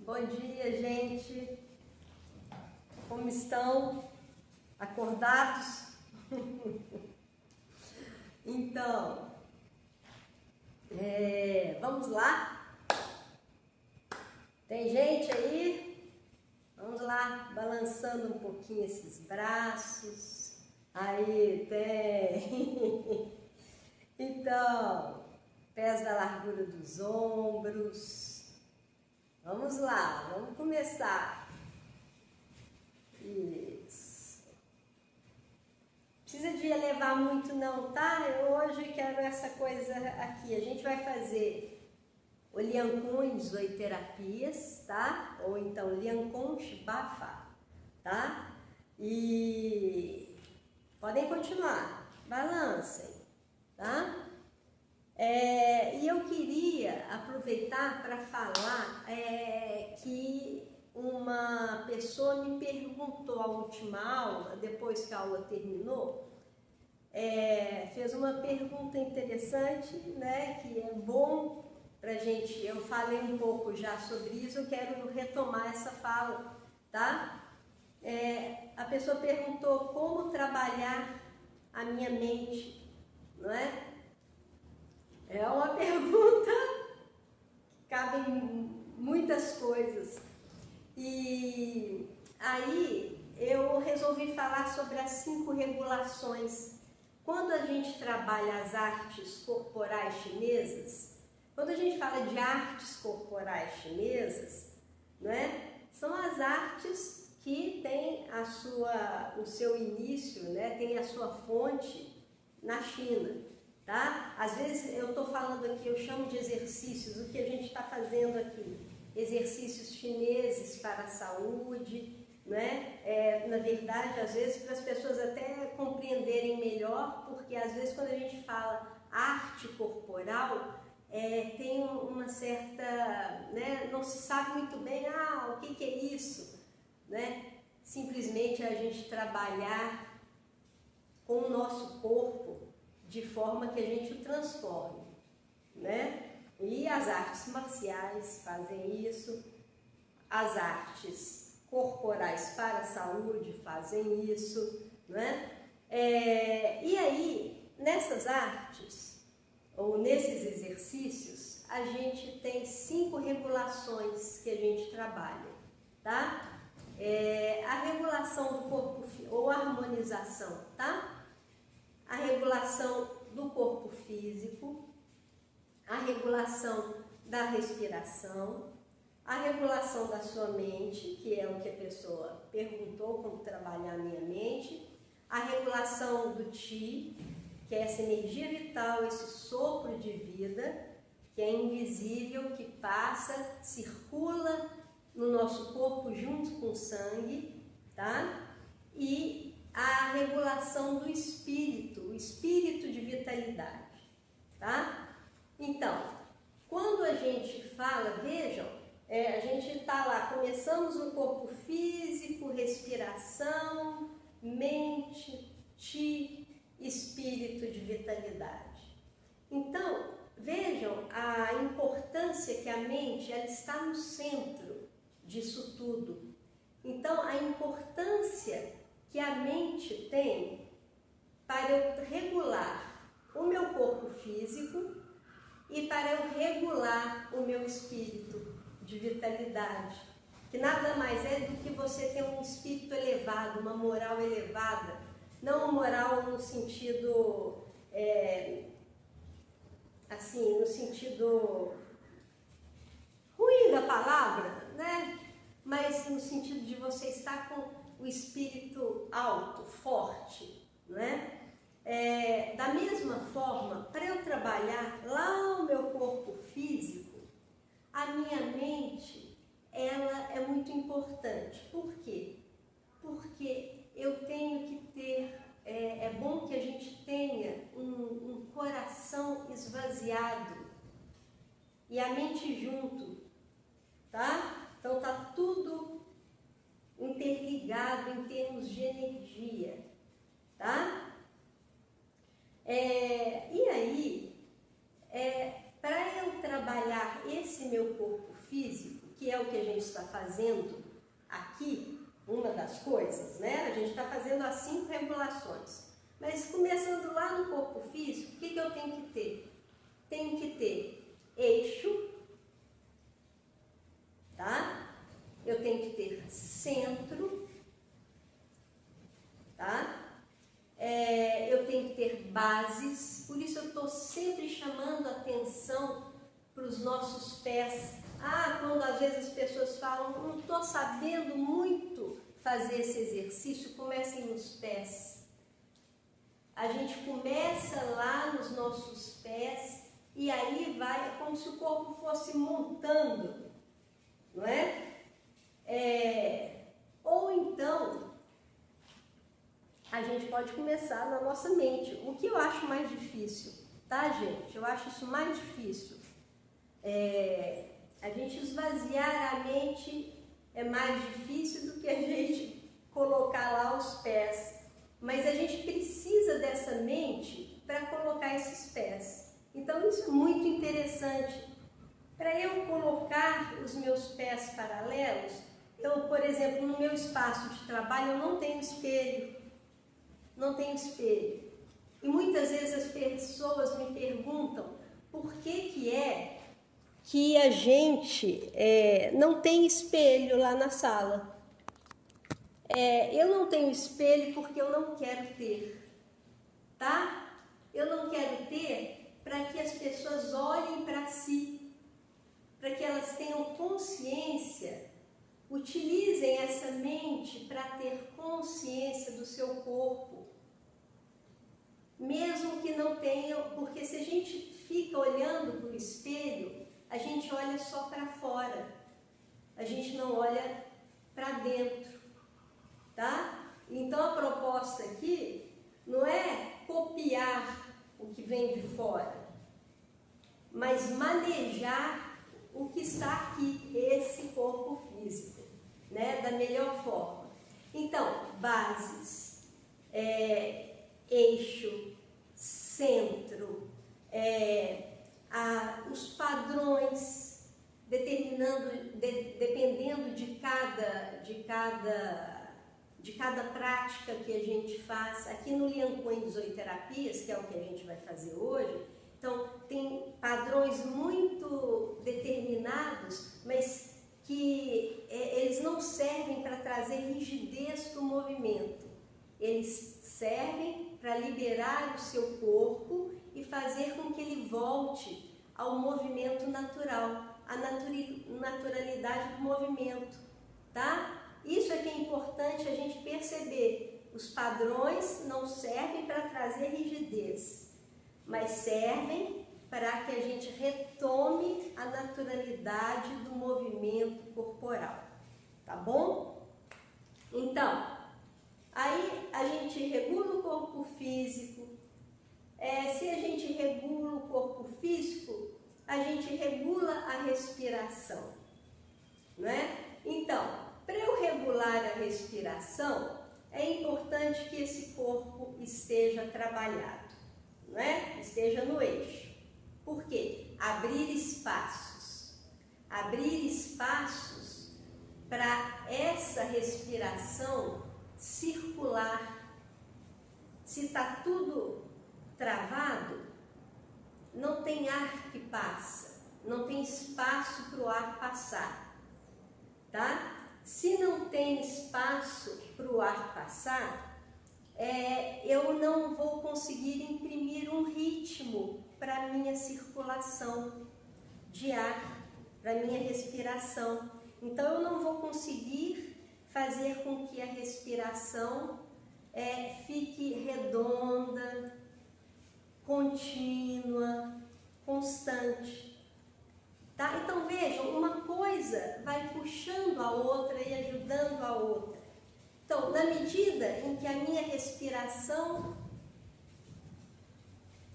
Bom dia, gente. Como estão? Acordados? Então, vamos lá? Tem gente aí? Vamos lá, balançando um pouquinho esses braços. Aí, tem. Então, pés da largura dos ombros. Vamos lá, vamos começar. Isso. Precisa de elevar muito não, tá? Eu hoje quero essa coisa aqui. A gente vai fazer o Liankun Zoeterapias, tá? Ou então Liankun Shibafá, tá? E podem continuar, balancem, tá? E eu queria aproveitar para falar que uma pessoa me perguntou a última aula, depois que a aula terminou, fez uma pergunta interessante, né, que é bom pra gente, eu falei um pouco já sobre isso, eu quero retomar essa fala, tá? A pessoa perguntou como trabalhar a minha mente, não é? É uma pergunta que cabe em muitas coisas. E aí eu resolvi falar sobre as 5 regulações. Quando a gente trabalha as artes corporais chinesas, quando a gente fala de artes corporais chinesas, né, são as artes que têm o seu início, né, tem a sua fonte na China. Tá? Às vezes eu estou falando aqui, eu chamo de exercícios, o que a gente está fazendo aqui, exercícios chineses para a saúde, né? Na verdade, às vezes para as pessoas até compreenderem melhor, porque às vezes quando a gente fala arte corporal, tem uma certa, né? Não se sabe muito bem, o que é isso, né? Simplesmente a gente trabalhar com o nosso corpo de forma que a gente o transforme, né? E as artes marciais fazem isso, as artes corporais para a saúde fazem isso, né? E aí, nessas artes, ou nesses exercícios, a gente tem 5 regulações que a gente trabalha, tá? A regulação do corpo, ou harmonização, tá? A regulação do corpo físico, a regulação da respiração, a regulação da sua mente, que é o que a pessoa perguntou, como trabalhar a minha mente, a regulação do Qi, que é essa energia vital, esse sopro de vida, que é invisível, que passa, circula no nosso corpo junto com o sangue, tá? E a regulação do espírito, o espírito de vitalidade, tá? Então, quando a gente fala, vejam, a gente está lá, começamos no corpo físico, respiração, mente, Qi, espírito de vitalidade. Então, vejam a importância que a mente ela está no centro disso tudo. Então, a importância que a mente tem para eu regular o meu corpo físico e para eu regular o meu espírito de vitalidade, que nada mais é do que você ter um espírito elevado, uma moral elevada, não moral no sentido, assim, no sentido ruim da palavra, né? Mas no sentido de você estar com o espírito alto, forte, não é? Da mesma forma, para eu trabalhar lá o meu corpo físico, a minha mente, ela é muito importante. Por quê? Porque eu tenho que ter, é bom que a gente tenha um coração esvaziado e a mente junto, tá? Então tá tudo interligado em termos de energia, tá? E aí, para eu trabalhar esse meu corpo físico, que é o que a gente está fazendo aqui, uma das coisas, né? A gente está fazendo as 5 regulações. Mas começando lá no corpo físico, o que eu tenho que ter? Tenho que ter eixo, tá? Eu tenho que ter centro, tá? Eu tenho que ter bases, por isso eu estou sempre chamando a atenção para os nossos pés. Quando às vezes as pessoas falam, não estou sabendo muito fazer esse exercício, comecem nos pés. A gente começa lá nos nossos pés e aí vai, é como se o corpo fosse montando, não é? Ou então, a gente pode começar na nossa mente, o que eu acho mais difícil, tá, gente? Eu acho isso mais difícil. A gente esvaziar a mente é mais difícil do que a gente colocar lá os pés. Mas a gente precisa dessa mente para colocar esses pés. Então isso é muito interessante. Para eu colocar os meus pés paralelos, eu, por exemplo, no meu espaço de trabalho eu não tenho espelho. Não tenho espelho. E muitas vezes as pessoas me perguntam por que a gente não tem espelho lá na sala. Eu não tenho espelho porque eu não quero ter, tá? Eu não quero ter para que as pessoas olhem para si, para que elas tenham consciência, utilizem essa mente para ter consciência do seu corpo. Mesmo que não tenham, porque se a gente fica olhando para o espelho, a gente olha só para fora, a gente não olha para dentro, tá? Então a proposta aqui não é copiar o que vem de fora, mas manejar o que está aqui, esse corpo físico, né? Da melhor forma. Então, bases, eixo, centro, os padrões, dependendo de cada prática que a gente faz. Aqui no Lian Coen de zooterapias, que é o que a gente vai fazer hoje, então tem padrões muito determinados, mas que eles não servem para trazer rigidez para o movimento. Eles servem para liberar o seu corpo e fazer com que ele volte ao movimento natural, à naturalidade do movimento, tá? Isso é que é importante a gente perceber. Os padrões não servem para trazer rigidez, mas servem para que a gente retome a naturalidade do movimento corporal, tá bom? Então, aí a gente regula o corpo físico. Se a gente regula o corpo físico, a gente regula a respiração, não é? Então, para eu regular a respiração, é importante que esse corpo esteja trabalhado, não é? Esteja no eixo. Por quê? Abrir espaços para essa respiração circular. Se está tudo travado, não tem ar que passa, não tem espaço para o ar passar, tá? Se não tem espaço para o ar passar, eu não vou conseguir imprimir um ritmo para a minha circulação de ar, para a minha respiração. Então, eu não vou conseguir fazer com que a respiração fique redonda, contínua, constante. Tá? Então vejam, uma coisa vai puxando a outra e ajudando a outra. Então, na medida em que a minha respiração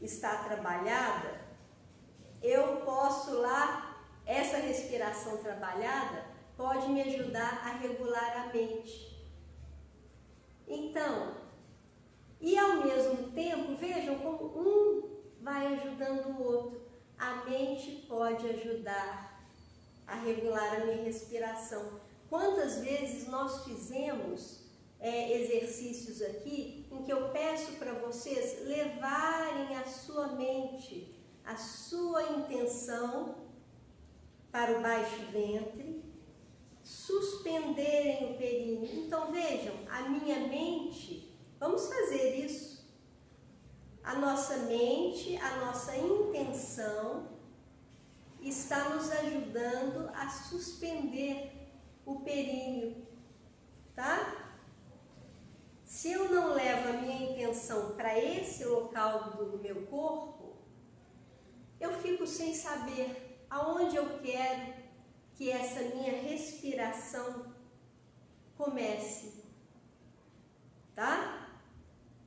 está trabalhada, eu posso lá, essa respiração trabalhada pode me ajudar a regular a mente. Então, e ao mesmo tempo, vejam como um vai ajudando o outro. A mente pode ajudar a regular a minha respiração. Quantas vezes nós fizemos exercícios aqui em que eu peço para vocês levarem a sua mente, a sua intenção para o baixo ventre, suspenderem o períneo. Então vejam, a minha mente, vamos fazer isso. A nossa mente, a nossa intenção está nos ajudando a suspender o períneo, tá? Se eu não levo a minha intenção para esse local do meu corpo, eu fico sem saber aonde eu quero que essa minha respiração comece, tá?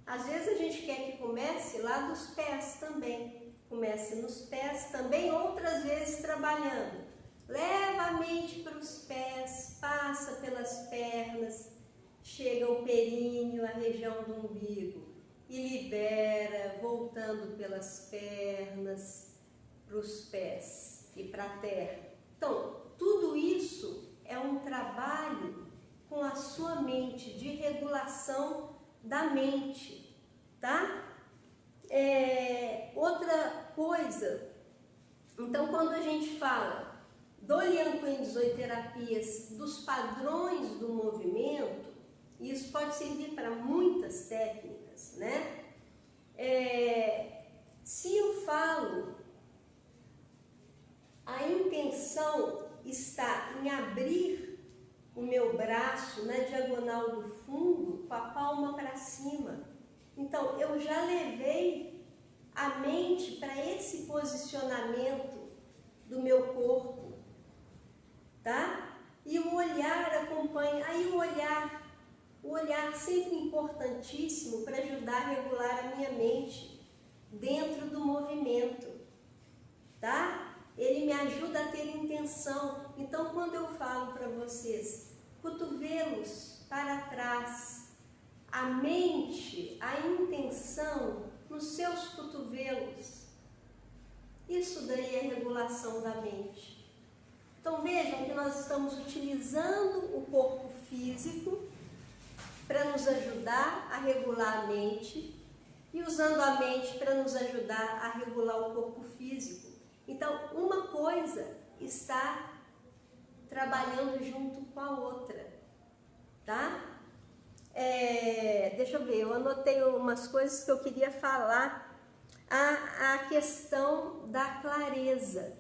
Às vezes a gente quer que comece lá dos pés também, comece nos pés também, outras vezes trabalhando. Leva a mente para os pés, passa pelas pernas, chega ao períneo, a região do umbigo e libera, voltando pelas pernas para os pés e para a terra. Então, tudo isso é um trabalho com a sua mente, de regulação da mente, tá? Outra coisa, então quando a gente fala do Lian Qin 18 terapias, dos padrões do movimento, isso pode servir para muitas técnicas, né? Se eu falo, a intenção está em abrir o meu braço na diagonal do fundo com a palma para cima. Então, eu já levei a mente para esse posicionamento do meu corpo, tá? E o olhar acompanha. Aí o olhar sempre importantíssimo para ajudar a regular a minha mente dentro do movimento, tá? Ele me ajuda a ter intenção. Então, quando eu falo para vocês, cotovelos para trás, a mente, a intenção nos seus cotovelos, isso daí é regulação da mente. Então, vejam que nós estamos utilizando o corpo físico para nos ajudar a regular a mente e usando a mente para nos ajudar a regular o corpo físico. Então, uma coisa está trabalhando junto com a outra, tá? Deixa eu ver, eu anotei umas coisas que eu queria falar. A questão da clareza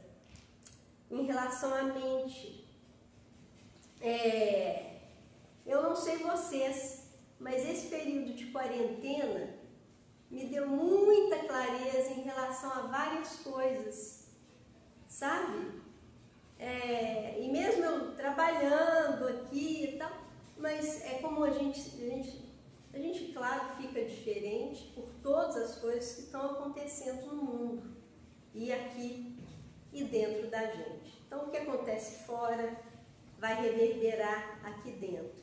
em relação à mente. Eu não sei vocês, mas esse período de quarentena me deu muita clareza em relação a várias coisas, sabe? E mesmo eu trabalhando aqui e tal, mas é como a gente, claro, fica diferente por todas as coisas que estão acontecendo no mundo, e aqui e dentro da gente. Então, o que acontece fora vai reverberar aqui dentro.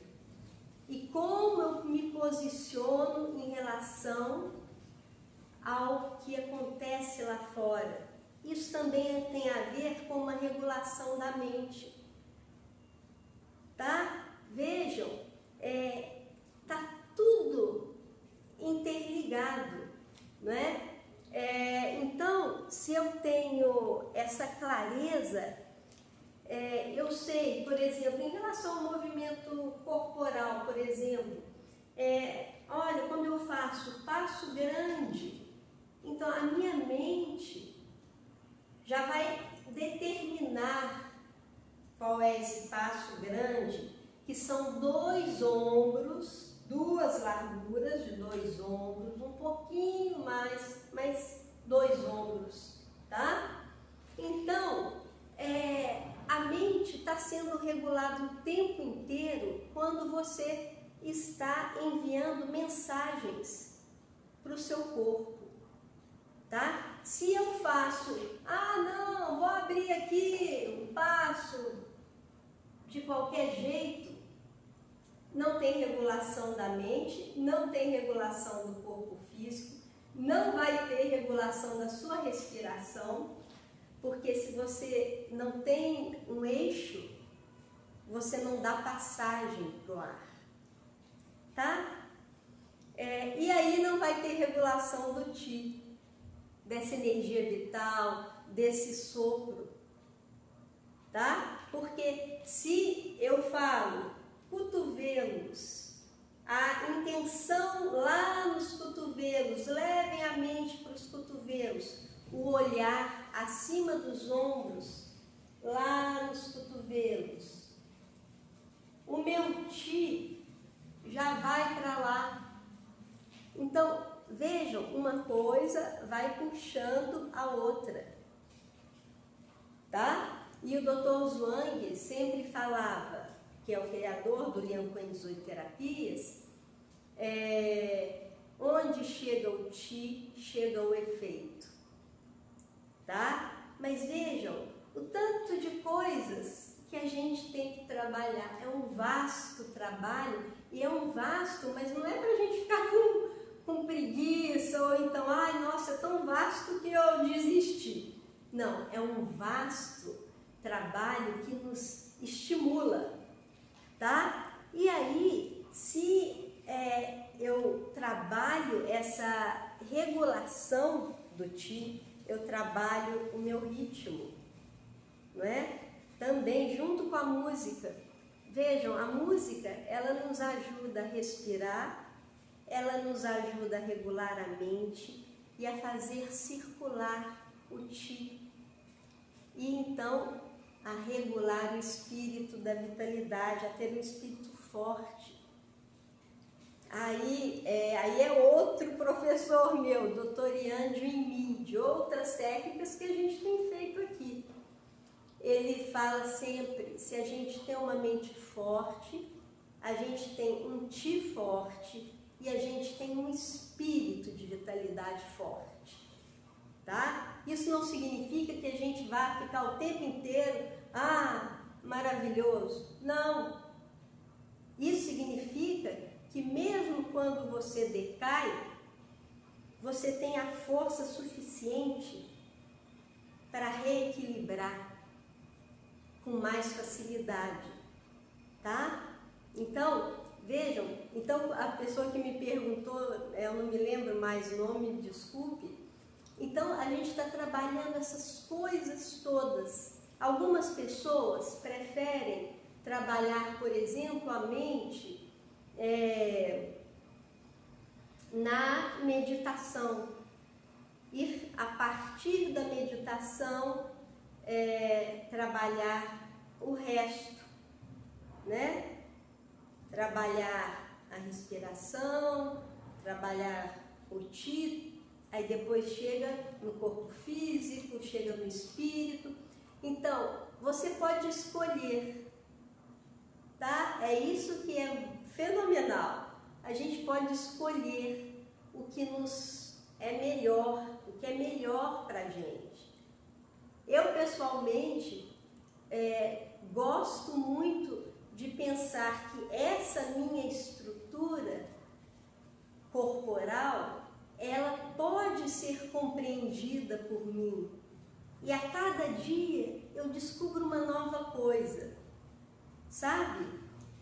E como eu me posiciono em relação ao que acontece lá fora. Isso também tem a ver com uma regulação da mente, tá? Vejam, tá tudo interligado, não é? Então, se eu tenho essa clareza, eu sei, por exemplo, em relação ao movimento corporal, por exemplo, olha, quando eu faço passo grande, então a minha mente já vai determinar qual é esse passo grande, que são 2 ombros, 2 larguras de 2 ombros, um pouquinho mais 2 ombros, tá? Então, a mente está sendo regulada o tempo inteiro quando você está enviando mensagens para o seu corpo, tá? Se eu faço, não, vou abrir aqui um passo de qualquer jeito, não tem regulação da mente, não tem regulação do corpo físico, não vai ter regulação da sua respiração, porque se você não tem um eixo, você não dá passagem para o ar, tá? E aí não vai ter regulação do Qi, dessa energia vital, desse sopro, tá? Porque se eu falo cotovelos, a intenção lá nos cotovelos, levem a mente para os cotovelos, o olhar acima dos ombros, lá nos cotovelos. O meu Qi já vai para lá. Então, vejam, uma coisa vai puxando a outra, tá? E o Dr. Zhuang sempre falava, que é o criador do Lian Quan 18 Terapias, onde chega o Qi, chega o efeito, tá? Mas vejam, o tanto de coisas que a gente tem que trabalhar, é um vasto trabalho, e é um vasto, mas não é pra gente ficar com preguiça, ou então, ai, nossa, é tão vasto que eu desisti. Não, é um vasto trabalho que nos estimula, tá? E aí, se eu trabalho essa regulação do Qi, eu trabalho o meu ritmo, não é? Também junto com a música. Vejam, a música, ela nos ajuda a respirar, ela nos ajuda a regular a mente e a fazer circular o Qi. E então, a regular o espírito da vitalidade, a ter um espírito forte. Aí é outro professor meu, Dr. Yan Junmin, de outras técnicas que a gente tem feito aqui. Ele fala sempre, se a gente tem uma mente forte, a gente tem um Qi forte e a gente tem um espírito de vitalidade forte, tá? Isso não significa que a gente vá ficar o tempo inteiro, maravilhoso. Não. Isso significa que mesmo quando você decai, você tem a força suficiente para reequilibrar com mais facilidade, tá? Então, vejam, a pessoa que me perguntou, eu não me lembro mais o nome, desculpe. Então, a gente está trabalhando essas coisas todas. Algumas pessoas preferem trabalhar, por exemplo, a mente na meditação. Ir a partir da meditação trabalhar o resto, né? Trabalhar a respiração, trabalhar o Qi, aí depois chega no corpo físico, chega no espírito. Então, você pode escolher, tá? É isso que é fenomenal. A gente pode escolher o que nos é melhor, o que é melhor para a gente. Eu, pessoalmente, gosto muito de pensar que essa minha estrutura corporal, ela pode ser compreendida por mim. E a cada dia eu descubro uma nova coisa, sabe?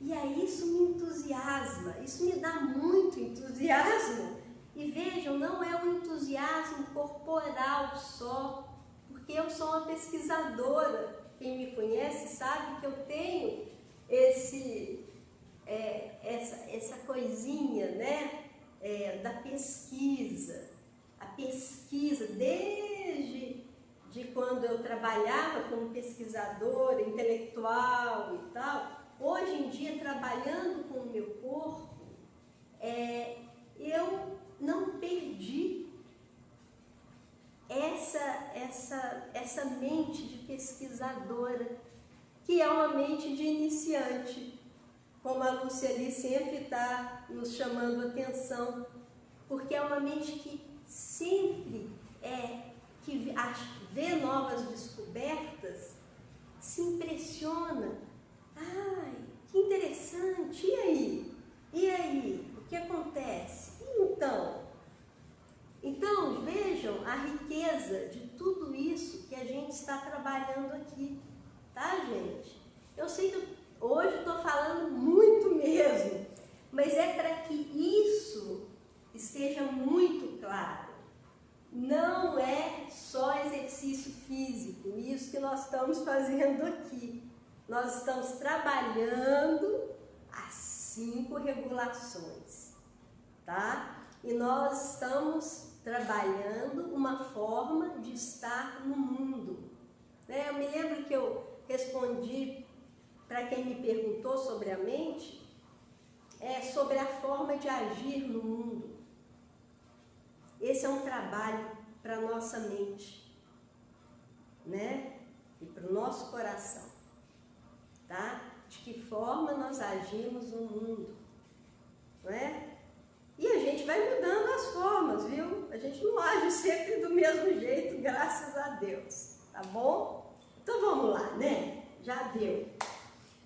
E aí isso me entusiasma, isso me dá muito entusiasmo. E vejam, não é um entusiasmo corporal só, porque eu sou uma pesquisadora. Quem me conhece sabe que eu tenho essa coisinha, né? Da pesquisa. A pesquisa, desde quando eu trabalhava como pesquisadora, intelectual e tal, hoje em dia, trabalhando com o meu corpo, eu não perdi essa mente de pesquisadora, que é uma mente de iniciante, como a Lúcia ali sempre está nos chamando a atenção, porque é uma mente que sempre que vê novas descobertas, se impressiona. Ai, que interessante, e aí? E aí? O que acontece? Então, vejam a riqueza de tudo isso que a gente está aqui, tá, gente? Eu sei que hoje eu estou falando muito mesmo, mas é para que isso esteja muito claro. Não é só exercício físico, isso que nós estamos fazendo aqui. Nós estamos trabalhando as 5 regulações, tá? E nós estamos trabalhando uma forma de estar no mundo, né? Eu me lembro que eu respondi para quem me perguntou sobre a mente, sobre a forma de agir no mundo. Esse é um trabalho para a nossa mente, né? E para o nosso coração, tá? De que forma nós agimos no mundo, não é? E a gente vai mudando as formas, viu? A gente não age sempre do mesmo jeito, graças a Deus, tá bom? Então vamos lá, né? Já deu.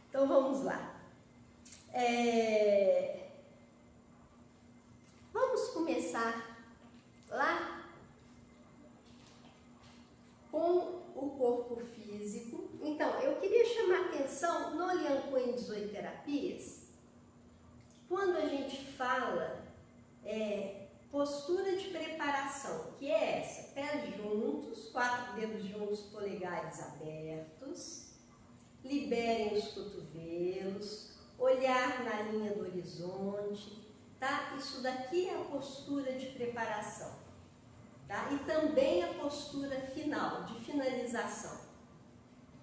Então vamos lá. Vamos começar lá com o corpo físico. Então, eu queria chamar a atenção no Lian Quyen 18 Terapias, quando a gente fala postura de preparação, que é essa, pés juntos, 4 dedos juntos, polegares abertos, liberem os cotovelos, olhar na linha do horizonte, tá? Isso daqui é a postura de preparação, tá? E também a postura final, de finalização,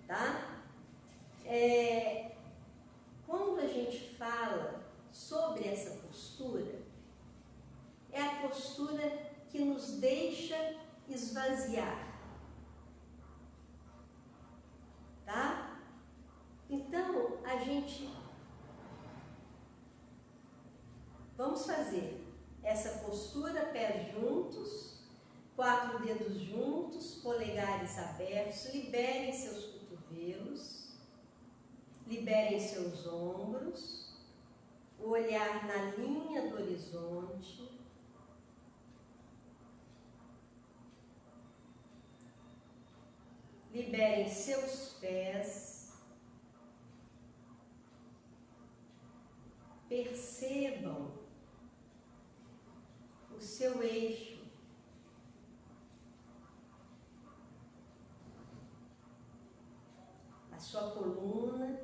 tá? Quando a gente fala sobre essa postura, é a postura que nos deixa esvaziar, tá? Então, vamos fazer essa postura, pés juntos, 4 dedos juntos, polegares abertos, liberem seus cotovelos, liberem seus ombros, o olhar na linha do horizonte. Liberem seus pés. Percebam o seu eixo. A sua coluna.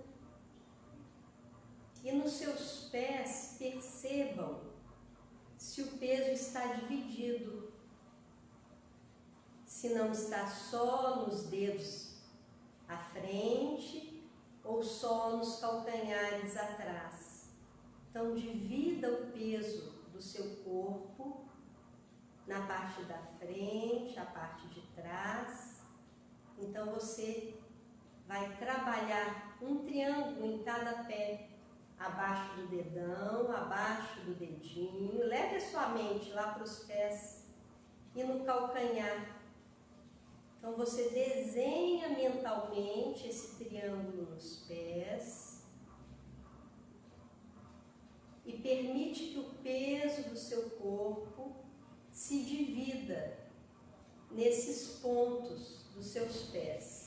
E nos seus pés, percebam se o peso está dividido. Se não está só nos dedos à frente ou só nos calcanhares atrás. Então, divida o peso do seu corpo na parte da frente, a parte de trás. Então, você vai trabalhar um triângulo em cada pé, abaixo do dedão, abaixo do dedinho. Leve a sua mente lá para os pés e no calcanhar. Então, você desenha mentalmente esse triângulo nos pés e permite que o peso do seu corpo se divida nesses pontos dos seus pés.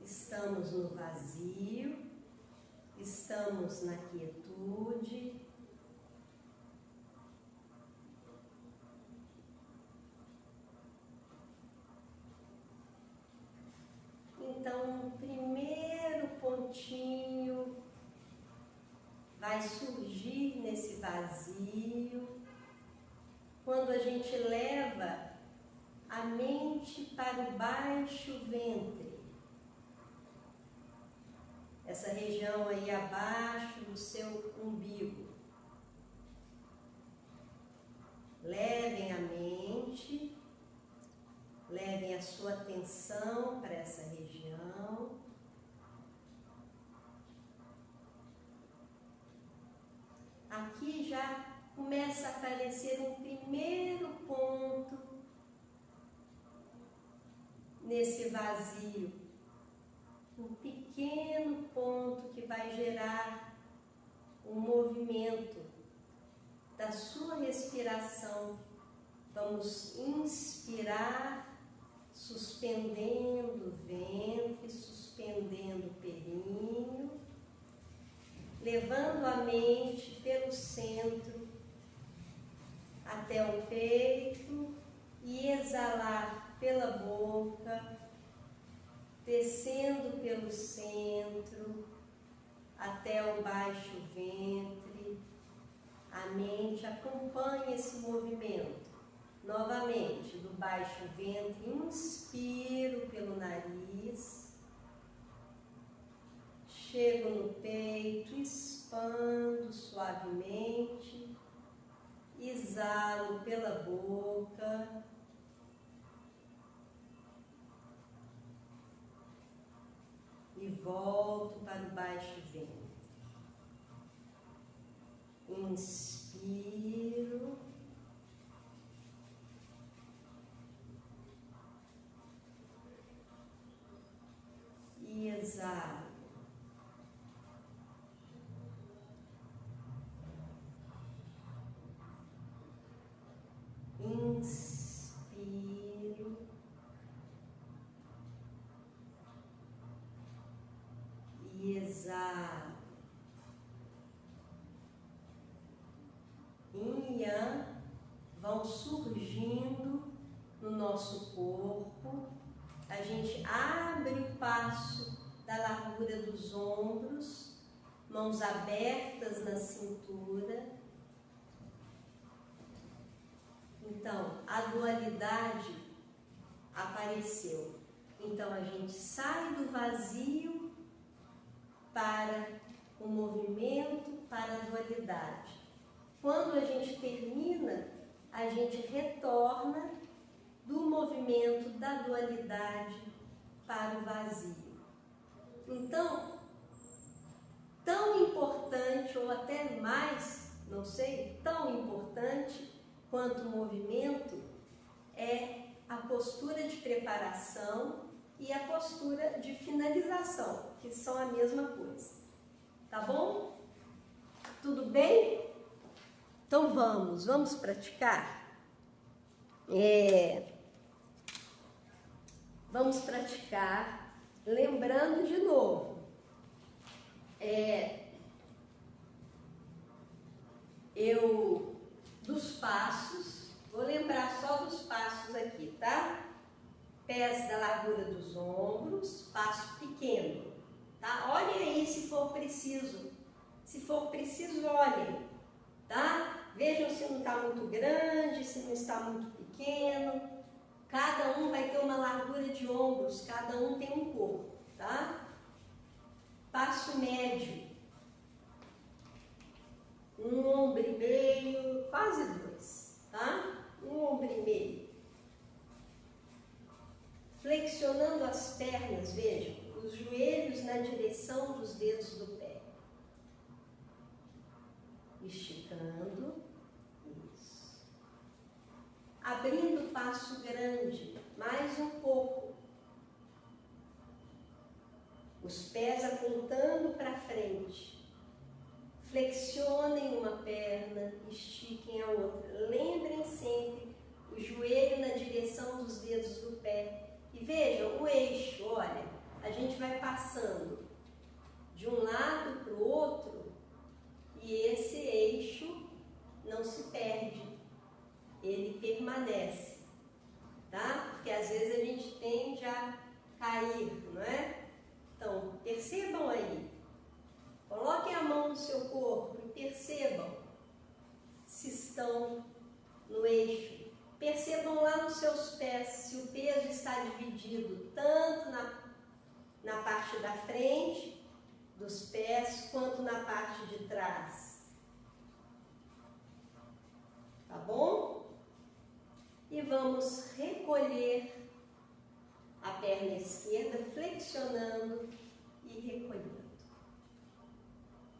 Estamos no vazio, estamos na quietude. Então, o primeiro pontinho vai surgir nesse vazio quando a gente leva a mente para o baixo ventre. Essa região aí abaixo do seu umbigo. Levem a mente, levem a sua atenção para essa região. Aqui já começa a aparecer um primeiro ponto nesse vazio, um pequeno pequeno ponto que vai gerar um movimento da sua respiração. Vamos inspirar, suspendendo o ventre, suspendendo o períneo, levando a mente pelo centro até o peito e exalar pela boca, descendo pelo centro até o baixo ventre. A mente acompanha esse movimento. Novamente, do baixo ventre, inspiro pelo nariz, chego no peito, expando suavemente, exalo pela boca, e volto para o baixo ventre. Inspiro. E exalo. Inspiro. E exalo. Yin e Yang vão surgindo no nosso corpo. A gente abre o passo da largura dos ombros, mãos abertas na cintura. Então, a dualidade apareceu. Então, a gente sai do vazio para o movimento, para a dualidade. Quando a gente termina, a gente retorna do movimento da dualidade para o vazio. Então, tão importante, ou até mais, não sei, tão importante quanto o movimento é a postura de preparação e a postura de finalização, que são a mesma coisa. Tá bom? Tudo bem? Então vamos praticar? Vamos praticar, lembrando de novo, dos passos, vou lembrar só dos passos aqui, tá? Pés da largura dos ombros, passo pequeno, tá? Olhem aí se for preciso, olhem, tá? Vejam se não está muito grande, se não está muito pequeno. Cada um vai ter uma largura de ombros, cada um tem um corpo, tá? Passo médio, um ombro e meio, quase dois, tá? Um ombro e meio. Flexionando as pernas, vejam, os joelhos na direção dos dedos do pé. Esticando. Isso. Abrindo o passo grande, mais um pouco. Os pés apontando para frente. Flexionem uma perna, estiquem a outra. Lembrem sempre o joelho na direção dos dedos do pé. E vejam o eixo, olha, a gente vai passando de um lado para o outro e esse eixo não se perde, ele permanece, tá? Porque às vezes a gente tende a cair, não é? Então, percebam aí, coloquem a mão no seu corpo e percebam se estão no eixo. Percebam lá nos seus pés se o peso está dividido tanto na parte da frente dos pés quanto na parte de trás. Tá bom? E vamos recolher a perna esquerda, flexionando e recolhendo.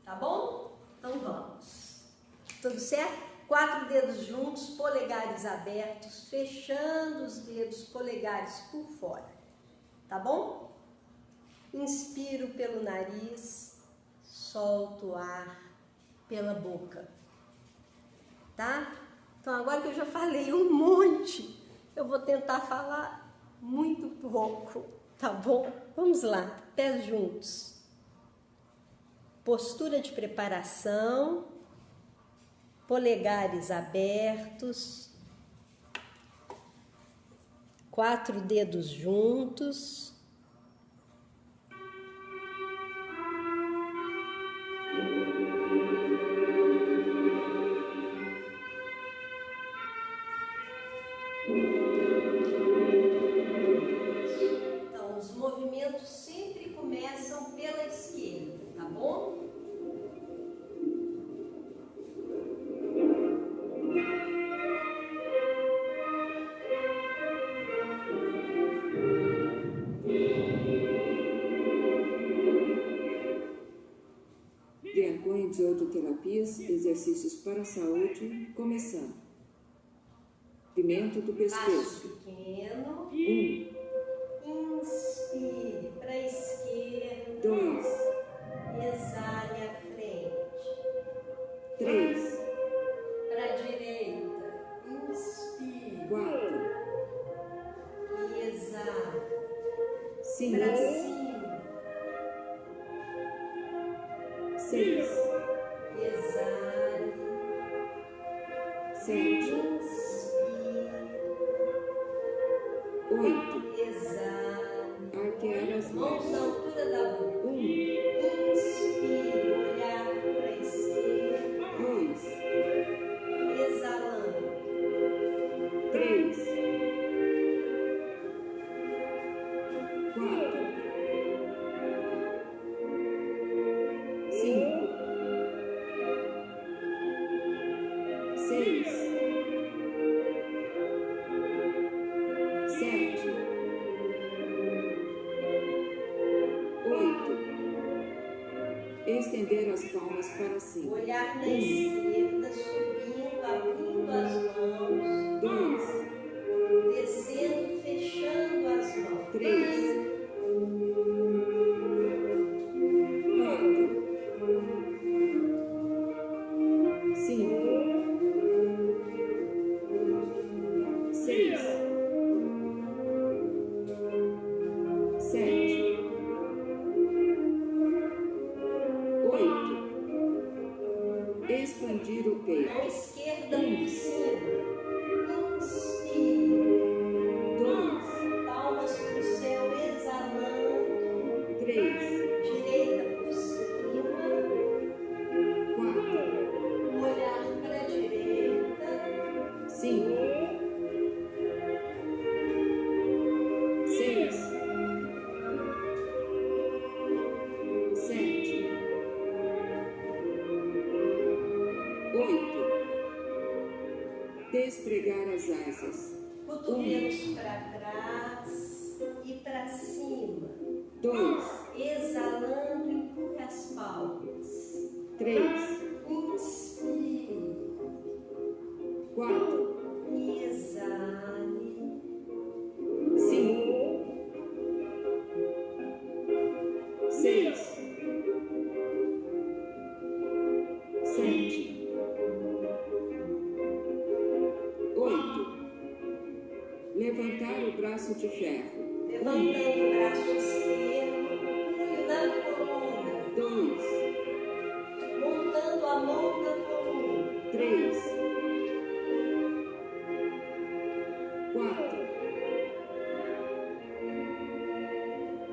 Tá bom? Então vamos. Tudo certo? 4 dedos juntos, polegares abertos, fechando os dedos polegares por fora. Tá bom? Inspiro pelo nariz, solto o ar pela boca, tá? Então agora que eu já falei um monte, eu vou tentar falar muito pouco, tá bom? Vamos lá, pés juntos. Postura de preparação, polegares abertos, 4 dedos juntos. Então, os movimentos sempre começam pela esquerda, tá bom? De Audioterapias, exercícios para a saúde, começando. Movimento do pescoço. Passo pequeno. 1, Inspire para a esquerda. 2, Exale à frente. 3, Para a direita. Inspire. 4, E exale. 5, Para cima. 6, Exale. 7, Inspire. 8. Exale. Arquear as Mãos na mãos. altura da boca. 1, Inspire, olhar para a esquerda. 2, Exalando. 3, 4, 5, 6, 7, 8. Estender as palmas para cima. Olhar na esquerda, subindo, abrindo as mãos. 2, Descendo, fechando as mãos. 3, 4, 5, 6, 7, 8. Expandir o peito. Mão esquerda por cima. Inspire. 2, Palmas para o céu, exalando. 3, Direita por cima. 4, Olhar para a direita. 5, 6, 7, 8. Despregar as asas. Cotovelos para trás e para cima. 2, Exalando, empurre as palmas. 3, Inspire. 4, Exale. 5, 6, 7, 8. Levantar o braço de ferro. Levantando o braço esquerdo, punho na coluna. 2, Montando a mão na coluna. 3, 4,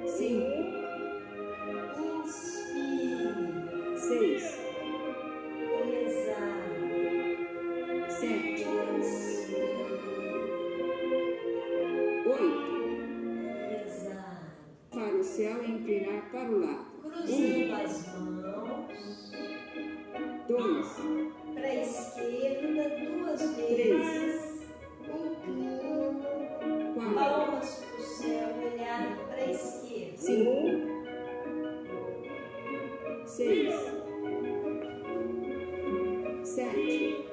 5, Inspire. 6, Exale. 7, Inspire. 8. Exale. Para o céu e inclinar para o lado. Cruzando as mãos. 2, Para a esquerda, 2 vezes. Inclino. 4, Palmas para o céu, olhar para a esquerda. 5, 6, 7,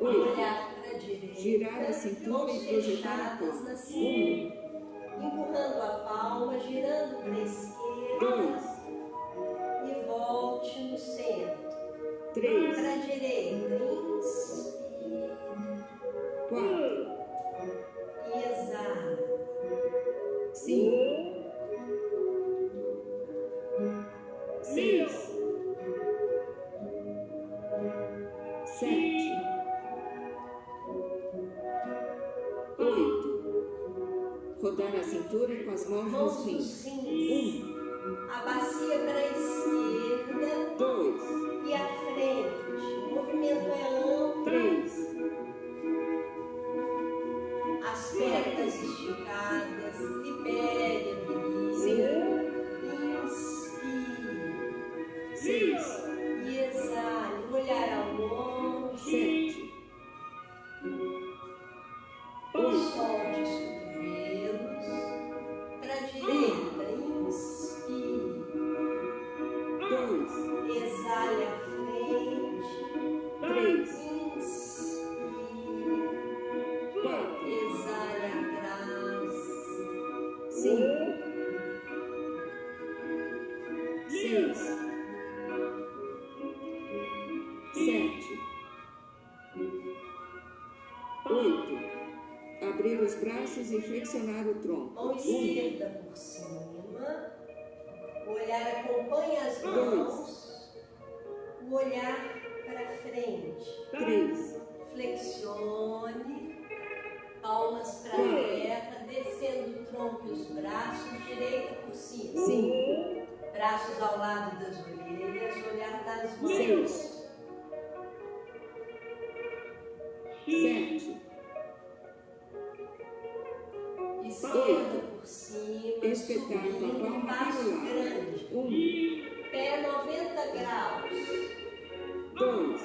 8. Olhar para a direita. Girar a cintura Mãos e projetar a fechadas palma. na cintura. 1, empurrando a palma, girando para a esquerda 2, e volte no centro. 3, Para a direita, inspire 4, e exala. 5, 6, 7, 8. Rodar a cintura com as mãos Mãos nos nos rins. rins. 1, A bacia para a esquerda 2, e à frente. O movimento é amplo. 3, As pernas esticadas. Libere a virilha. 5, Inspire 6, e exale. Olhar ao longe. 7, 8, Solte os cotovelos. Para a direita. Inspire. 2, Exale à frente. 3, Inspire. 4, Exale atrás. 5, 6, 7, 8. Abrir os braços e flexionar o tronco. Mão 1, esquerda por cima. O olhar acompanha as mãos. O olhar para frente. 3, Flexione. Palmas para a terra. Descendo o tronco e os braços. Direita por cima. 5, Braços ao lado das orelhas. Olhar das mãos. 6, 7, Esquerda por cima. espetar com a Subindo. palma para Passo o lado. grande. 1, Pé 90 graus. 2,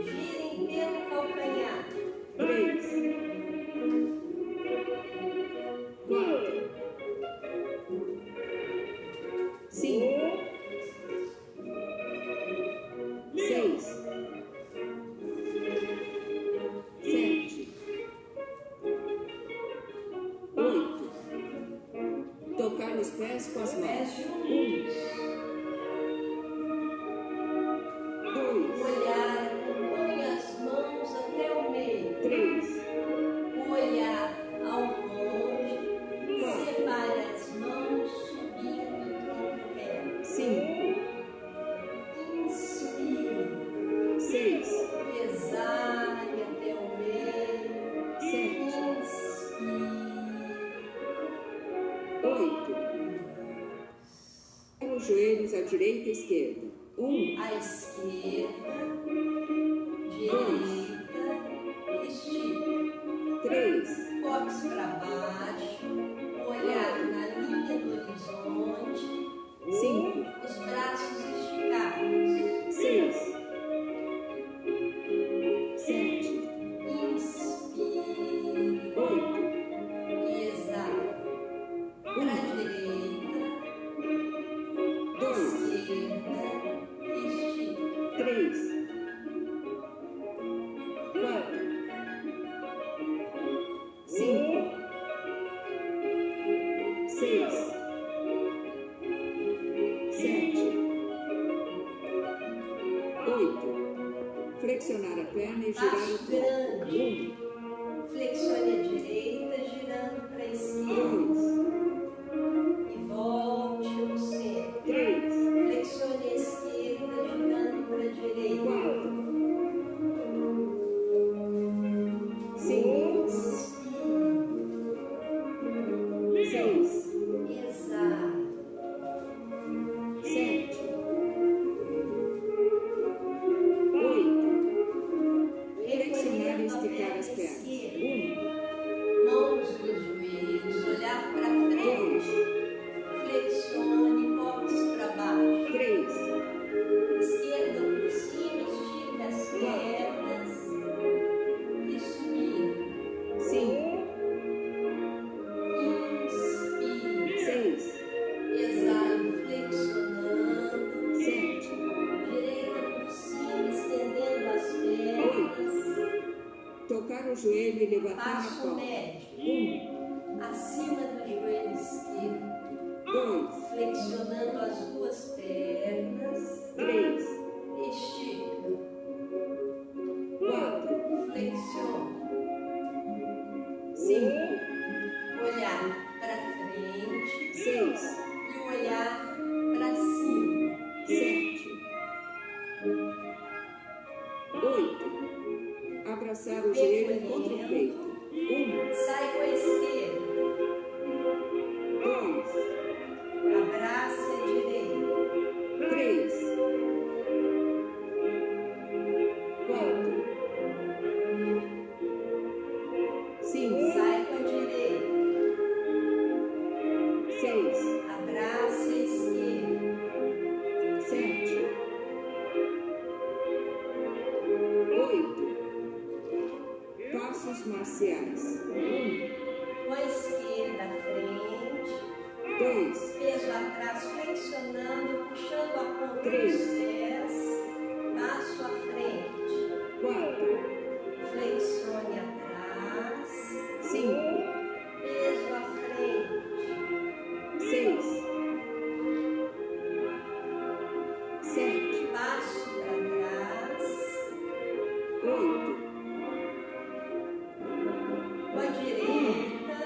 Gira inteiro o calcanhar. 3, 4, 5, 6, 7, 8. Tocar os pés com as Pés mãos. juntos. 2, O olhar acompanha as mãos até o meio. 3, O olhar ao longe. Separe as mãos subindo o tronco reto. 5, Inspire. 6, Exale até o meio. 7, Inspire. 8. Os joelhos à direita e esquerda. 1, À esquerda. Direita. Estica. 3, Cox para baixo. Olhar na linha do horizonte. 5, Os braços esticados. 6, 7, Inspire 8, e exale. Para a direita, 2, esquerda, estica. 3, 4, 5, 6, 7, 8. Flexionar a perna e girar o Passo tronco. grande. Flexione a direita, girando para a 1, esquerda. 2, E volte no centro. 3, Flexione a esquerda, girando para a direita. 4, 5, Inspire. 6, Exale. 7, 8. Flexionar e esticar as pernas. 1, Mãos nos joelhos, olhar para frente. 2, Flexione, cox para baixo. 3, Esquerda por cima, estica as pernas. E subir. 5, Inspire. 6, Exale, flexionando. 7, Direita por cima, estendendo as pernas. tocar o joelho e levantar a Passo palma. médio. 1, Acima do joelho. esquerdo. 2, Flexionando as duas pernas. 3, Estica. 4, Flexiona. 5, Olhar para frente 6, e o olhar para cima. 7, 8. Abraçar o joelho contra o peito. 1, Sai com a esquerda. 2, Abraça a direita. 3, 4, 5, Sai com a direita. 6, Abraça a esquerda. 7, 8. Passos marciais. 1, Com a esquerda à frente. 2, Peso atrás, flexionando, puxando a ponta Três. dos pés. Passo à frente. 4, Flexione atrás. 5, Peso à frente. 6, 7, Passo para trás. 8, Com a direita.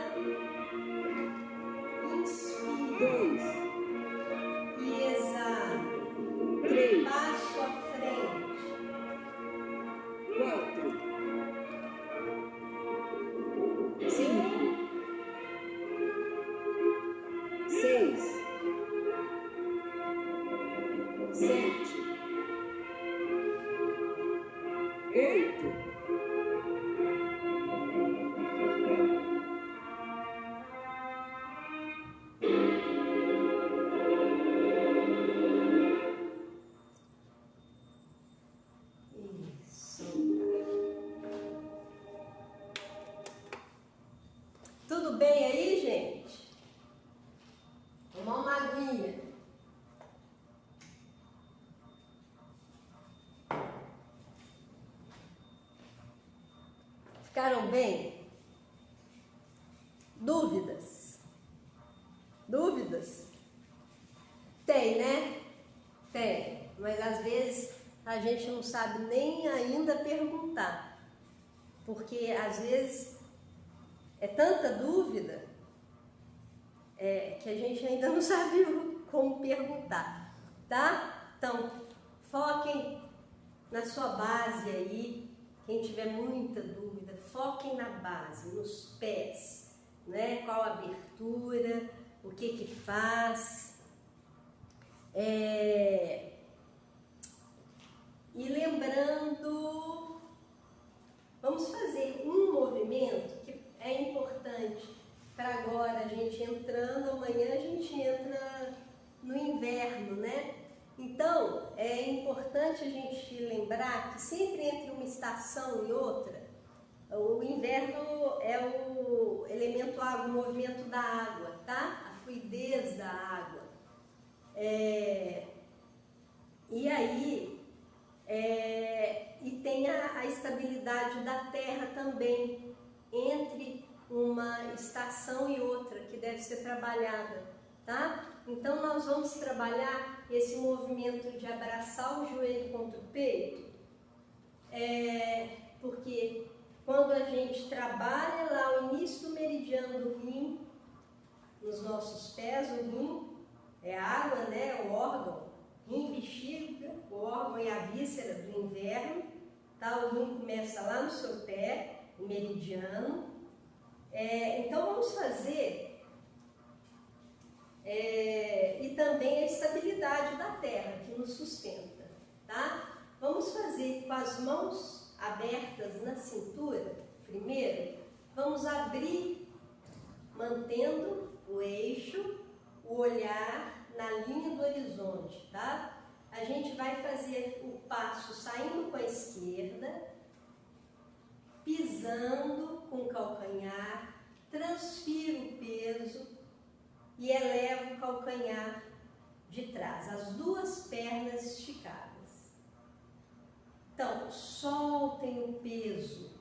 Inspira 2, e exala. 3, Passo à frente. 4, 5, 6, 7, 8. Isso. Tudo bem aí, gente? Tomar uma aguinha. Ficaram bem? Dúvidas? Dúvidas? Tem, né? Tem, mas às vezes a gente não sabe nem ainda perguntar, porque às vezes é tanta dúvida que a gente ainda não sabe como perguntar, tá? Então, foquem na sua base aí, quem tiver muita dúvida, foquem na base, nos pés, né? Qual a abertura, o que que faz. E lembrando, vamos fazer um movimento que é importante para agora a gente entrando, amanhã a gente entra no inverno, né? Então, é importante a gente lembrar que sempre entre uma estação e outra, o inverno é o elemento água, o movimento da água, tá? A fluidez da água. E aí, e tem a estabilidade da terra também, entre uma estação e outra, que deve ser trabalhada, tá? Então, nós vamos trabalhar esse movimento de abraçar o joelho contra o peito, porque quando a gente trabalha lá o início do meridiano do rim, nos nossos pés, o rim é a água, né? O órgão, rim, bexiga, o órgão é a víscera do inverno, tá? O rim começa lá no seu pé, o meridiano. Então vamos fazer e também a estabilidade da terra que nos sustenta, tá? Vamos fazer com as mãos abertas na cintura. Primeiro, vamos abrir, mantendo o eixo, o olhar na linha do horizonte, tá? A gente vai fazer o passo saindo com a esquerda, pisando com o calcanhar, transfiro o peso e elevo o calcanhar de trás, as duas pernas esticadas. Então, soltem o peso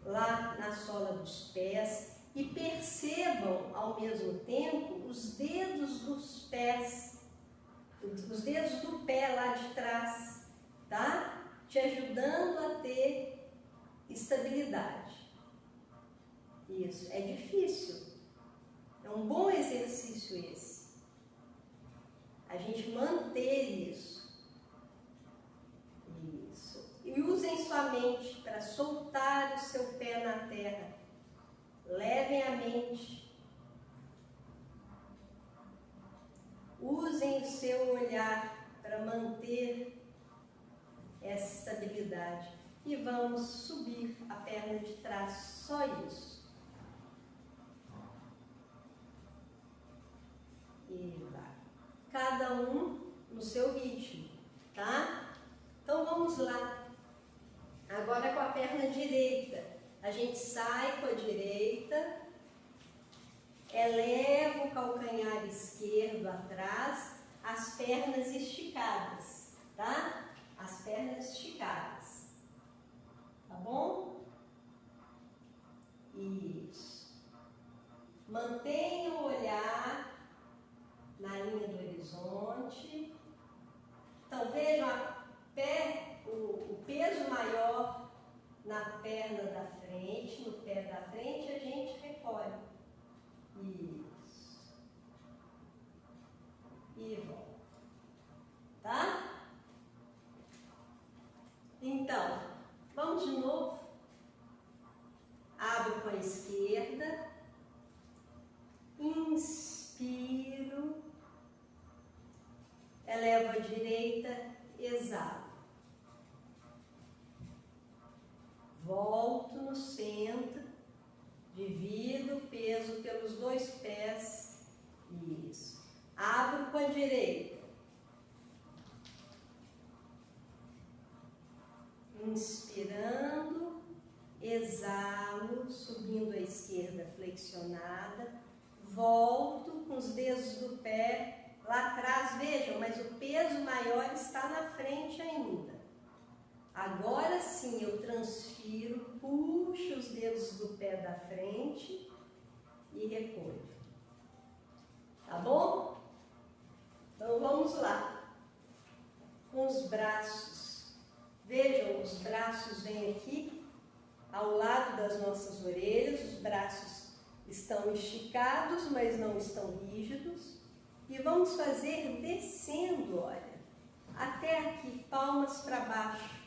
lá na sola dos pés, E percebam ao mesmo tempo os dedos dos pés, os dedos do pé lá de trás, tá? Te ajudando a ter estabilidade. Isso, é difícil. É um bom exercício esse. A gente manter isso. Isso. E usem sua mente para soltar o seu pé na terra. Levem a mente. Usem o seu olhar para manter essa estabilidade. E vamos subir a perna de trás, só isso. E vai. Cada um no seu ritmo, tá? Então vamos lá. Agora com a perna direita. A gente sai com a direita, eleva o calcanhar esquerdo atrás, as pernas esticadas, tá? As pernas esticadas. Tá bom? Isso. Mantenha o olhar na linha do horizonte. Então vejam o peso maior na perna da frente, no pé da frente, a gente recolhe. Isso. E volta. Tá? Então, vamos de novo. Abro com a esquerda. Inspiro. Elevo a direita, exalo. Volto no centro, divido o peso pelos dois pés. Isso. Abro com a direita. Inspirando, exalo, subindo a esquerda flexionada. Volto com os dedos do pé lá atrás, vejam, mas o peso maior está na frente ainda. Agora sim eu transfiro, puxo os dedos do pé da frente e recolho. Tá bom? Então vamos lá. Com os braços. Vejam, os braços vêm aqui ao lado das nossas orelhas, os braços estão esticados, mas não estão rígidos. E vamos fazer descendo, olha, até aqui, palmas para baixo.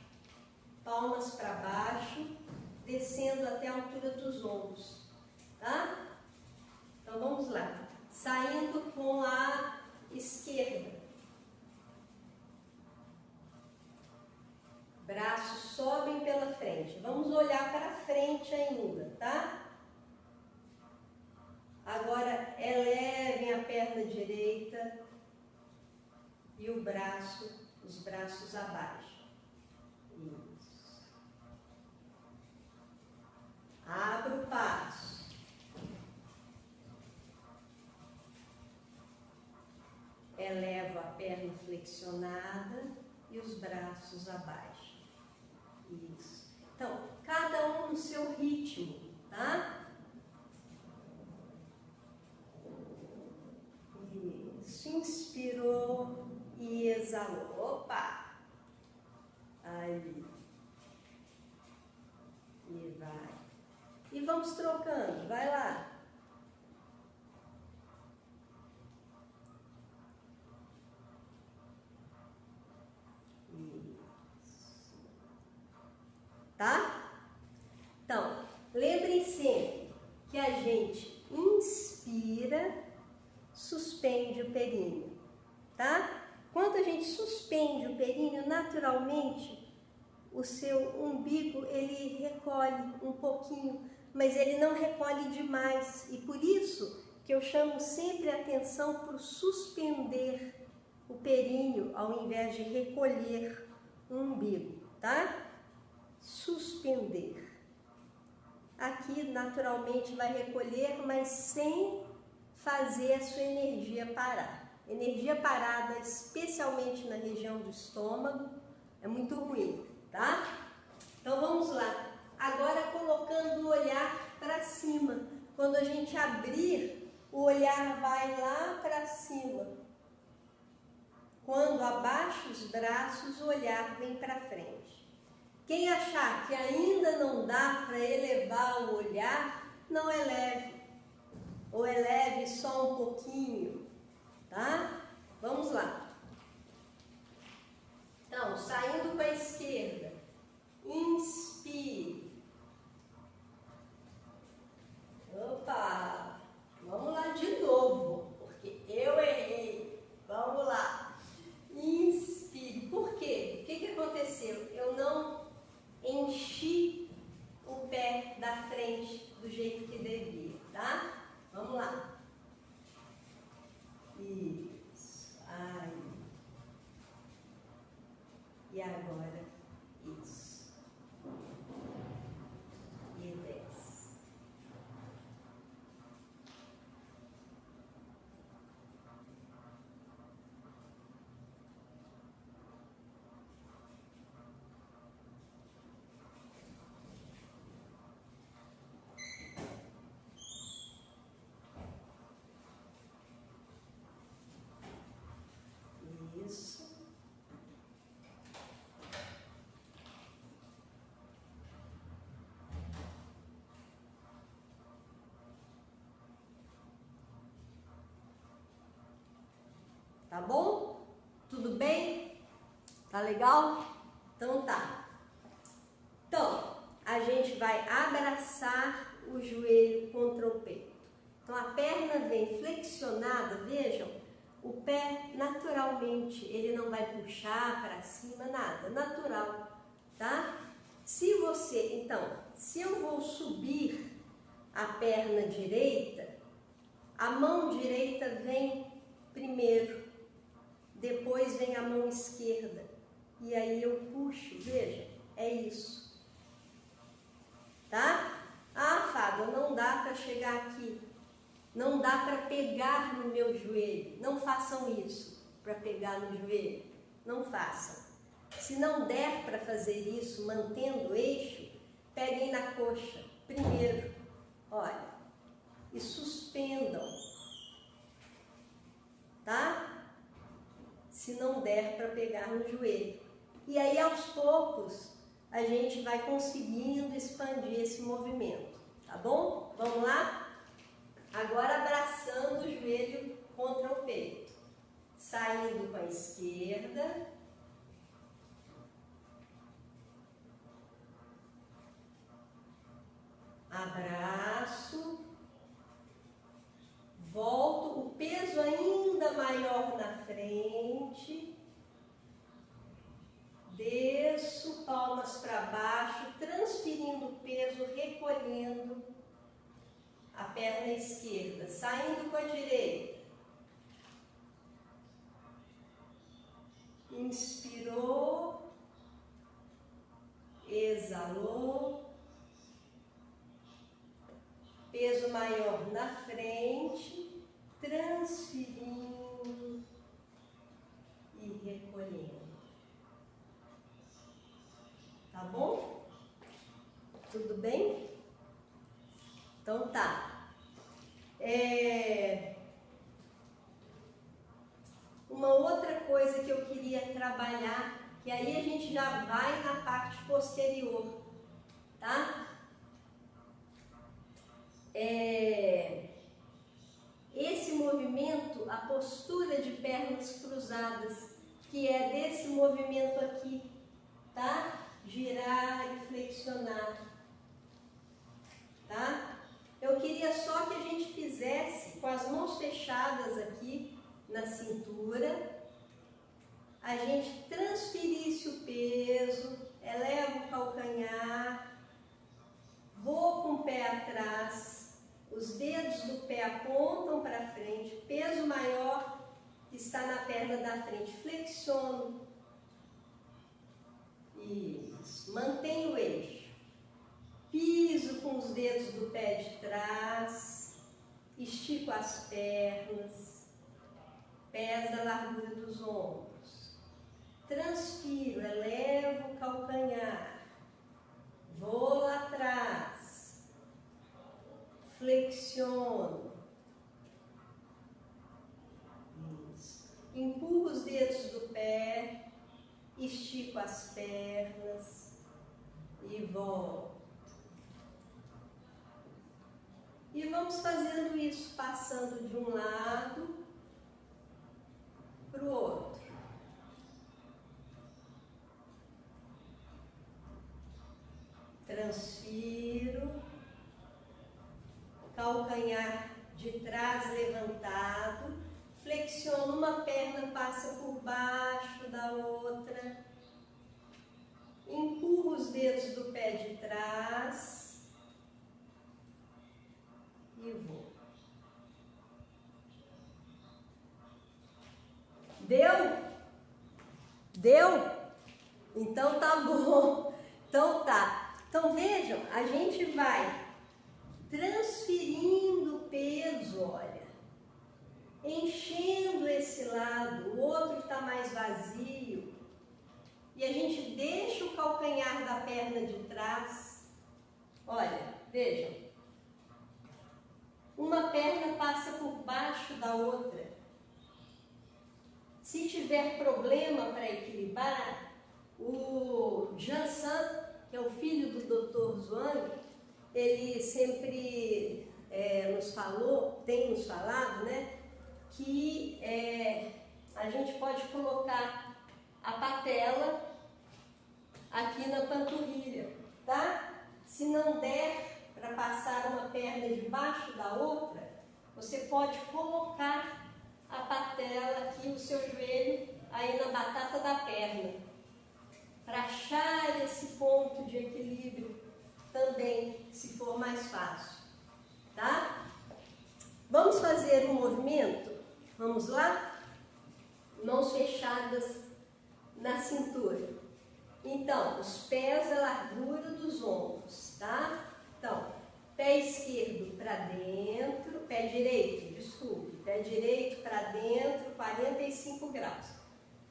Palmas para baixo, descendo até a altura dos ombros, tá? Então vamos lá. Saindo com a esquerda. Braços sobem pela frente. Vamos olhar para frente ainda, tá? Agora elevem a perna direita e o braço, os braços abaixo. Isso. Abro o passo. Elevo a perna flexionada e os braços abaixo. Isso. Então, cada um no seu ritmo, tá? Isso. Inspirou e exalou. Opa! Aí. E vai. E vamos trocando. Vai lá. Tá? Então, lembrem sempre que a gente inspira, suspende o períneo, tá? Quando a gente suspende o períneo, naturalmente, o seu umbigo, ele recolhe um pouquinho, mas ele não recolhe demais. E por isso que eu chamo sempre a atenção para suspender o períneo, ao invés de recolher o umbigo, tá? Suspender. Aqui, naturalmente, vai recolher, mas sem fazer a sua energia parar. Energia parada, especialmente na região do estômago, é muito ruim, tá? Então, vamos lá. Agora, colocando o olhar para cima. quando a gente abrir, o olhar vai lá para cima. Quando abaixa os braços, o olhar vem para frente. Quem achar que ainda não dá para elevar o olhar, não eleve. Ou eleve só um pouquinho, tá? Vamos lá. Então, saindo para a esquerda, inspire. Opa! Vamos lá de novo, porque eu errei. Vamos lá. Inspire. Por quê? O que aconteceu? Eu não enchi o pé da frente do jeito que devia, tá? Vamos lá. Isso. Aí. E agora, isso. E desce. Isso. Tá bom? Tudo bem? Tá legal? Então tá. Então, a gente vai abraçar o joelho contra o peito. Então a perna vem flexionada, vejam, o pé naturalmente, ele não vai puxar para cima, nada, natural, tá? Se eu vou subir a perna direita, a mão direita vem primeiro, depois vem a mão esquerda, e aí eu puxo, veja, é isso, tá? Ah, Fábio, não dá para chegar aqui, não dá para pegar no meu joelho, não façam isso, para pegar no joelho, não façam. Se não der para fazer isso, mantendo o eixo, peguem na coxa, primeiro, olha, e suspendam, tá? Se não der para pegar no joelho. E aí, aos poucos, a gente vai conseguindo expandir esse movimento, tá bom? Vamos lá? Agora, abraçando o joelho contra o peito. Saindo com a esquerda. Abraço. Volto, o peso ainda maior na frente. Desço, palmas para baixo, transferindo o peso, recolhendo a perna esquerda, saindo com a direita. Inspirou, exalou, peso maior na frente, transferindo e recolhendo. Tá bom? Tudo bem? Então tá. Uma outra coisa que eu queria trabalhar, que aí a gente já vai na parte posterior, tá? Esse movimento, a postura de pernas cruzadas, que é desse movimento aqui, tá? Girar e flexionar, tá? Eu queria só que a gente fizesse com as mãos fechadas aqui na cintura, a gente transferisse o peso, eleva o calcanhar, vou com o pé atrás, os dedos do pé apontam para frente, peso maior está na perna da frente, flexiono, isso, mantenho o eixo, piso com os dedos do pé de trás, estico as pernas, pés da largura dos ombros, transfiro, elevo o calcanhar, vou lá atrás, flexiono, estico as pernas e volto. E vamos fazendo isso, passando de um lado para o outro. Transfiro, calcanhar de trás levantado, flexiono uma perna, passa por baixo da outra, empurro os dedos do pé de trás e vou. Deu? Deu? Então tá bom. Então tá. Então vejam, a gente vai transferindo o peso, olha, enchendo esse lado, o outro está mais vazio, e a gente deixa o calcanhar da perna de trás. Olha, vejam, uma perna passa por baixo da outra. Se tiver problema para equilibrar, o Jansan, que é o filho do Dr. Zhuang, ele sempre tem nos falado, né, que a gente pode colocar a patela aqui na panturrilha, tá? Se não der para passar uma perna debaixo da outra, você pode colocar a patela aqui, o seu joelho, aí na batata da perna, para achar esse ponto de equilíbrio também, se for mais fácil, tá? Vamos fazer um movimento? Vamos lá? Mãos fechadas na cintura. Então, os pés à largura dos ombros, tá? Então, pé esquerdo para dentro, pé direito, desculpe, pé direito para dentro, 45 graus.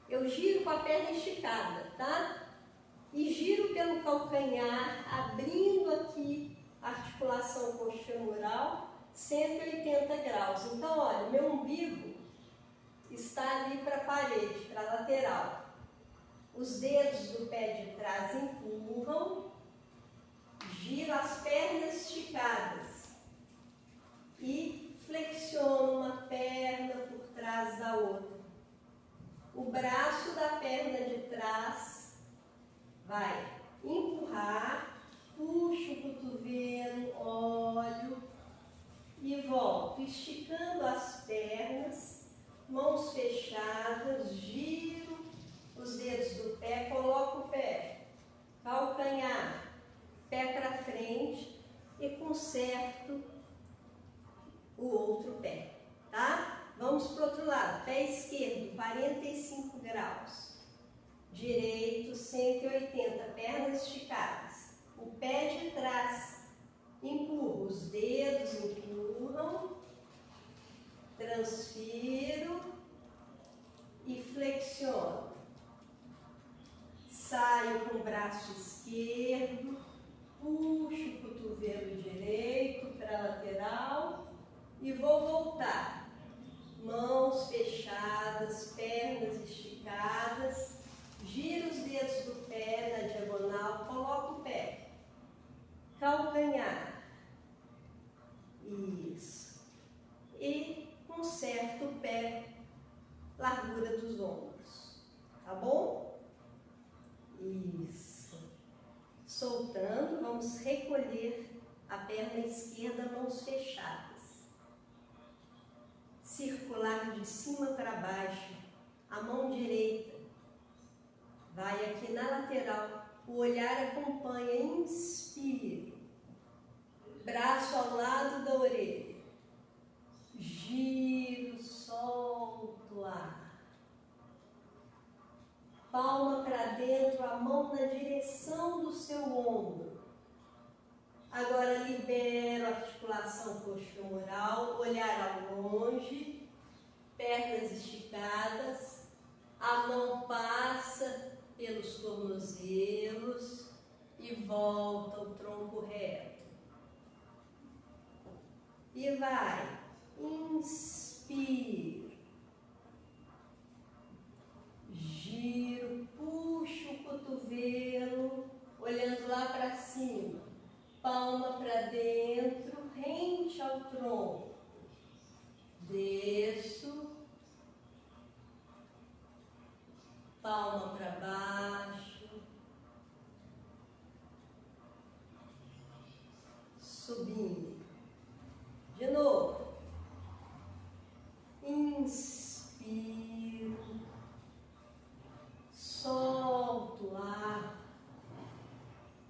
Eu giro com a perna esticada, tá? E giro pelo calcanhar, abrindo aqui a articulação coxofemoral, 180 graus. Então, olha, meu umbigo está ali para a parede, para a lateral. Os dedos do pé de trás empurram, giro as pernas esticadas e flexiono uma perna por trás da outra. O braço da perna de trás vai empurrar, puxo o cotovelo, olho e volto, esticando as pernas, mãos fechadas, giro os dedos do pé, coloco o pé, calcanhar, pé para frente e conserto o outro pé, tá? Vamos para o outro lado, pé esquerdo, 45 graus. Direito, 180, pernas esticadas. O pé de trás, empurro, os dedos empurram, transfiro e flexiono. Saio com o braço esquerdo, puxo o cotovelo direito para a lateral e vou voltar. Mãos fechadas, pernas esticadas. Giro os dedos do pé na diagonal, coloco o pé, calcanhar, isso, e conserto o pé, largura dos ombros, tá bom? Isso, soltando, vamos recolher a perna esquerda, mãos fechadas, circular de cima para baixo, a mão direita vai aqui na lateral, o olhar acompanha, inspire, braço ao lado da orelha, giro, solto o ar, palma para dentro, a mão na direção do seu ombro. Agora libero a articulação coxofemoral, olhar ao longe, pernas esticadas, a mão passa pelos tornozelos e volta ao tronco reto. E vai, inspire, giro, puxa palma para baixo, subindo. De novo. Inspiro, solto o ar,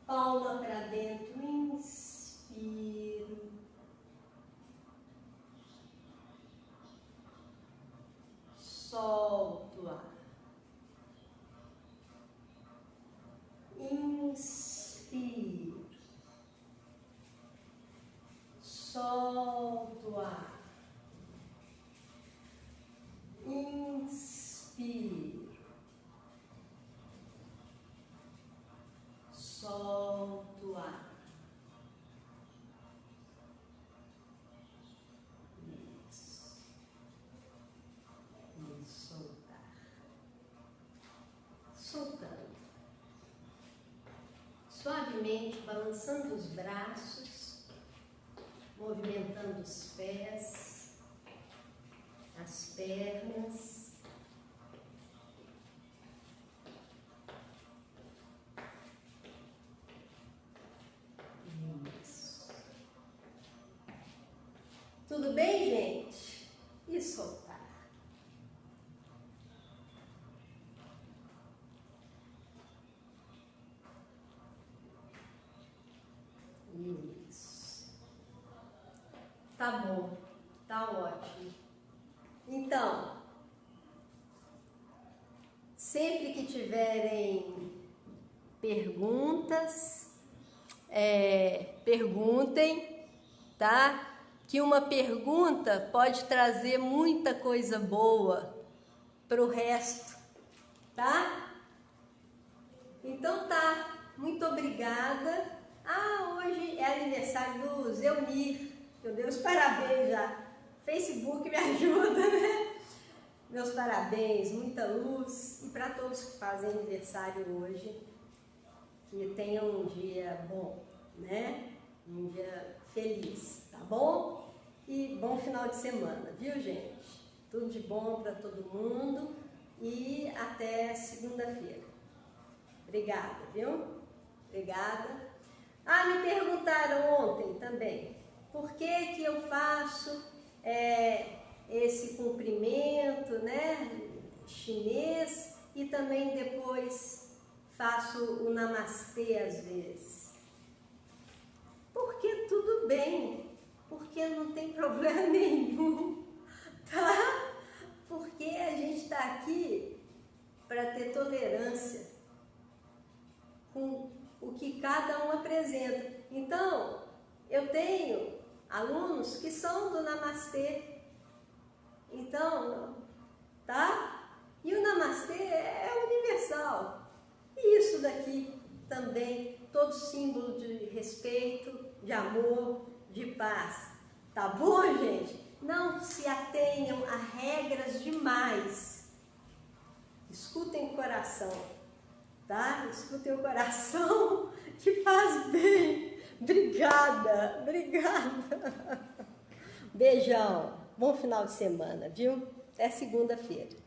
palma para dentro, inspiro, solto o ar, inspiro, solto o ar. Inspiro, solto o ar. Isso. E soltar. Soltando. Suavemente balançando os braços, movimentando os pés, as pernas, isso. Tudo bem, gente? E soltar. Isso. Tá bom, tá ótimo. Então, sempre que tiverem perguntas, perguntem, tá? Que uma pergunta pode trazer muita coisa boa para o resto, tá? Então tá, muito obrigada. Hoje é aniversário do Zelmir, eu dei os parabéns já. Facebook me ajuda, né? Meus parabéns, muita luz. E para todos que fazem aniversário hoje, que tenham um dia bom, né? Um dia feliz, tá bom? E bom final de semana, viu, gente? Tudo de bom para todo mundo e até segunda-feira. Obrigada, viu? Obrigada. Me perguntaram ontem também, por que eu faço esse cumprimento, né, chinês, e também depois faço o namastê às vezes. Porque tudo bem, porque não tem problema nenhum, tá? Porque a gente está aqui para ter tolerância com o que cada um apresenta. Então, eu tenho alunos que são do namastê, então, tá? E o namastê é universal. E isso daqui também, todo símbolo de respeito, de amor, de paz. Tá bom, gente? Não se atenham a regras demais. Escutem o coração, tá? Escutem o coração que faz bem. Obrigada, obrigada. Beijão, bom final de semana, viu? Até segunda-feira.